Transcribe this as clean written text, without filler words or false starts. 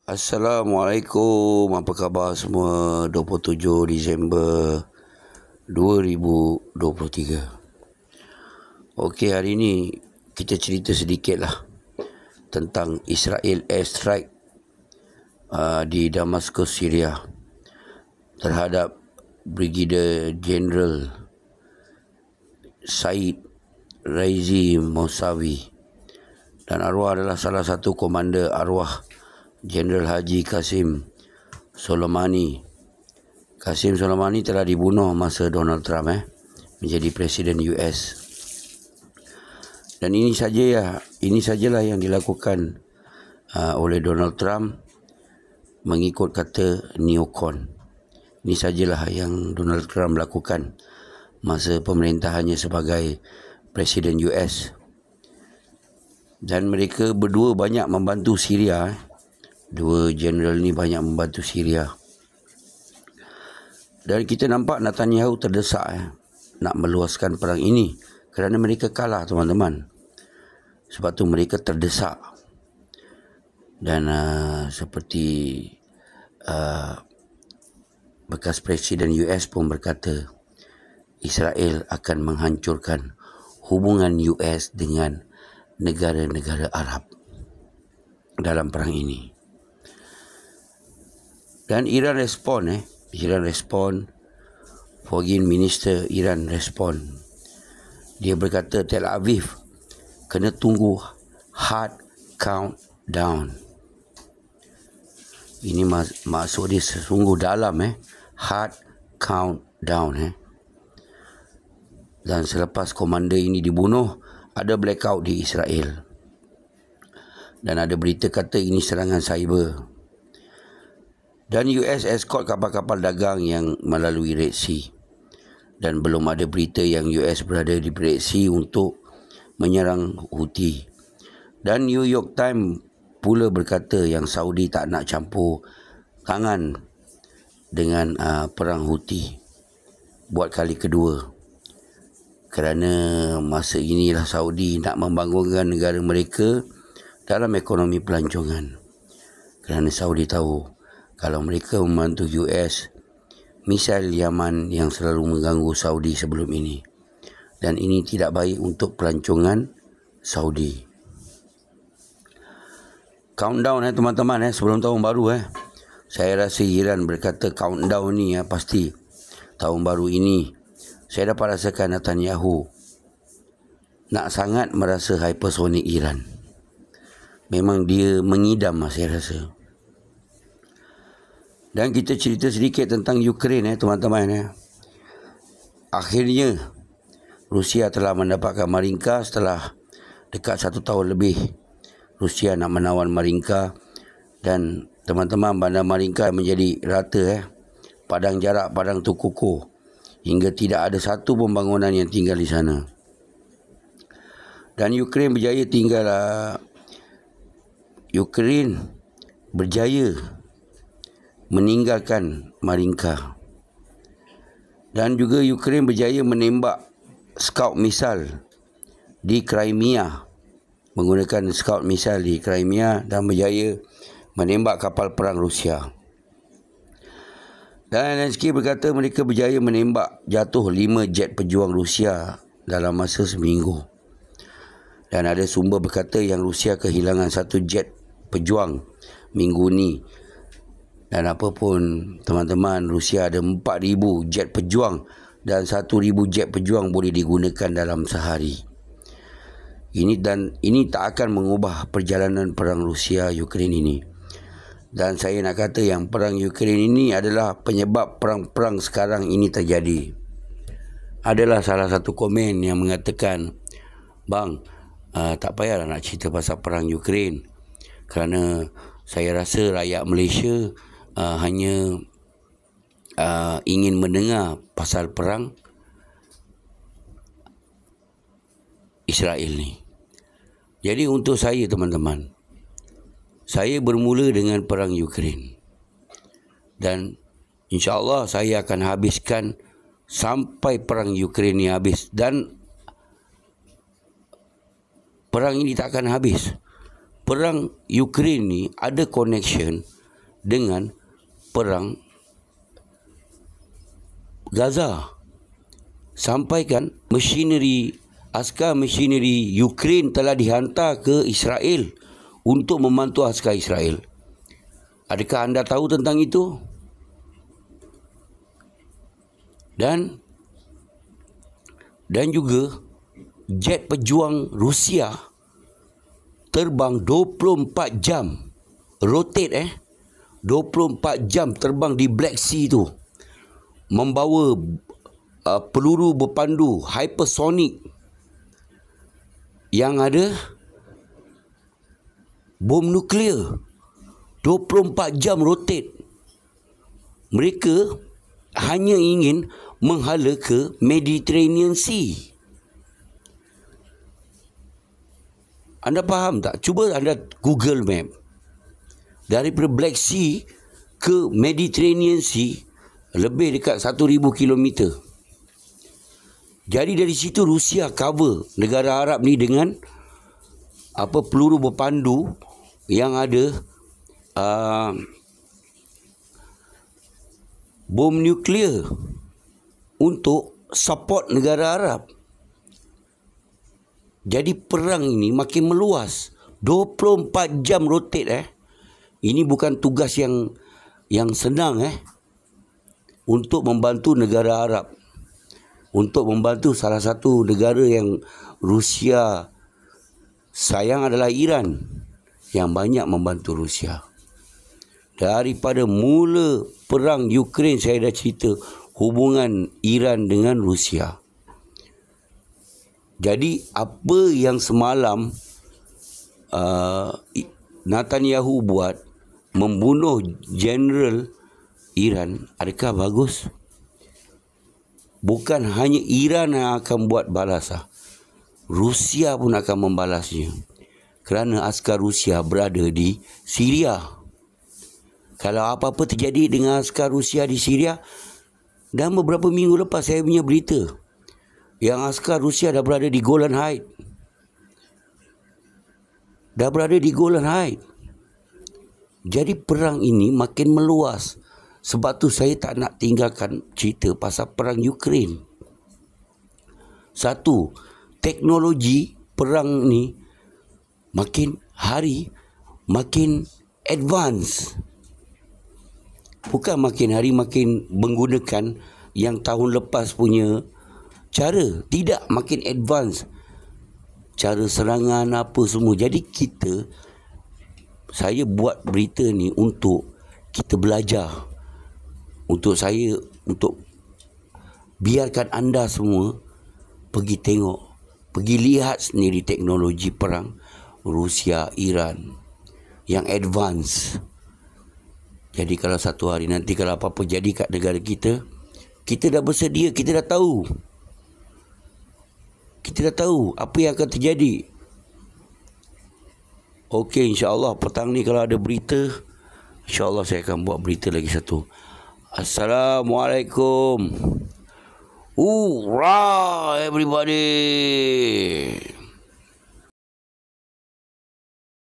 Assalamualaikum, apa khabar semua? 27 Disember 2023. Okey, hari ni kita cerita sedikit lah tentang Israel airstrike di Damascus, Syria terhadap Brigadier General Said Raisi Mousavi, dan arwah adalah salah satu komander arwah Jeneral Haji Qasim Soleimani. Qasim Soleimani telah dibunuh masa Donald Trump menjadi Presiden US. Dan ini sajalah yang dilakukan oleh Donald Trump mengikut kata neocon. Ini sajalah yang Donald Trump lakukan masa pemerintahannya sebagai Presiden US. Dan mereka berdua banyak membantu Syria. Dua general ni banyak membantu Syria. Dan kita nampak Netanyahu terdesak nak meluaskan perang ini kerana mereka kalah, teman-teman. Sebab tu mereka terdesak. Dan seperti bekas Presiden US pun berkata, Israel akan menghancurkan hubungan US dengan negara-negara Arab dalam perang ini. Dan Iran respon, Foreign Minister Iran respon. Dia berkata Tel Aviv kena tunggu hard countdown. Ini maksud dia sungguh dalam, hard countdown. Dan selepas komander ini dibunuh, ada blackout di Israel. Dan ada berita kata ini serangan cyber. Dan US escort kapal-kapal dagang yang melalui Red Sea. Dan belum ada berita yang US berada di Red Sea untuk menyerang Houthi. Dan New York Times pula berkata yang Saudi tak nak campur tangan dengan perang Houthi buat kali kedua. Kerana masa inilah Saudi nak membangunkan negara mereka dalam ekonomi pelancongan. Kerana Saudi tahu kalau mereka membantu US, misal Yaman yang selalu mengganggu Saudi sebelum ini. Dan ini tidak baik untuk pelancongan Saudi. Countdown teman-teman, sebelum tahun baru. Saya rasa Iran berkata countdown ni pasti tahun baru ini. Saya dapat rasakan Netanyahu nak sangat merasa hypersonic Iran. Memang dia mengidam, saya rasa. Dan kita cerita sedikit tentang Ukraine, teman-teman. Akhirnya Rusia telah mendapatkan Marinka setelah dekat 1 tahun lebih. Rusia nak menawan Marinka. Dan teman-teman, bandar Marinka menjadi rata. Padang jarak, padang tu kukuh. Hingga tidak ada satu pembangunan yang tinggal di sana. Dan Ukraine berjaya meninggalkan Marinka. Dan juga Ukraine berjaya menembak Scout missile di Crimea. Menggunakan Scout missile di Crimea dan berjaya menembak kapal perang Rusia. Dan Zelensky berkata mereka berjaya menembak jatuh 5 jet pejuang Rusia dalam masa seminggu. Dan ada sumber berkata yang Rusia kehilangan 1 jet pejuang minggu ni. Dan apapun, teman-teman, Rusia ada 4,000 jet pejuang dan 1,000 jet pejuang boleh digunakan dalam sehari. Ini tak akan mengubah perjalanan perang Rusia-Ukraine ini. Dan saya nak kata yang perang Ukraine ini adalah penyebab perang-perang sekarang ini terjadi. Adalah salah satu komen yang mengatakan, bang, tak payahlah nak cerita pasal perang Ukraine. Kerana saya rasa rakyat Malaysia hanya ingin mendengar pasal perang Israel ni. Jadi untuk saya, teman-teman, saya bermula dengan perang Ukraine. Dan insya-Allah saya akan habiskan sampai perang Ukraine ni habis. Dan perang ini tak akan habis. Perang Ukraine ni ada connection dengan perang Gaza. Sampaikan askar machinery Ukraine telah dihantar ke Israel untuk membantu askar Israel. Adakah anda tahu tentang itu? Dan juga jet pejuang Rusia terbang 24 jam rotate 24 jam terbang di Black Sea tu, membawa peluru berpandu hypersonic yang ada bom nuklear. 24 jam rotate. Mereka hanya ingin menghala ke Mediterranean Sea. Anda faham tak? Cuba anda Google map. Daripada Black Sea ke Mediterranean Sea lebih dekat 1,000 kilometer. Jadi dari situ Rusia cover negara Arab ni dengan peluru berpandu yang ada bom nuklear untuk support negara Arab. Jadi perang ini makin meluas. 24 jam rotate Ini bukan tugas yang senang untuk membantu negara Arab. Untuk membantu salah satu negara yang Rusia sayang adalah Iran, yang banyak membantu Rusia. Daripada mula perang Ukraine saya dah cerita hubungan Iran dengan Rusia. Jadi apa yang semalam Netanyahu buat, membunuh General Iran, adakah bagus? Bukan hanya Iran yang akan buat balasan, Rusia pun akan membalasnya. Kerana askar Rusia berada di Syria. Kalau apa-apa terjadi dengan askar Rusia di Syria, dan beberapa minggu lepas saya punya berita, yang askar Rusia dah berada di Golan Heights. Jadi perang ini makin meluas. Sebab tu saya tak nak tinggalkan cerita pasal perang Ukraine. Satu, teknologi perang ni makin hari makin advance. Bukan makin hari makin menggunakan yang tahun lepas punya cara. Tidak, makin advance. Cara serangan apa semua. Jadi saya buat berita ni untuk kita belajar. Untuk biarkan anda semua pergi tengok, pergi lihat sendiri teknologi perang Rusia, Iran yang advance. Jadi kalau satu hari nanti kalau apa-apa jadi kat negara kita, kita dah bersedia, kita dah tahu. Kita dah tahu apa yang akan terjadi. Okey, insya-Allah petang ni kalau ada berita, insya-Allah saya akan buat berita lagi satu. Assalamualaikum. Hoorah everybody.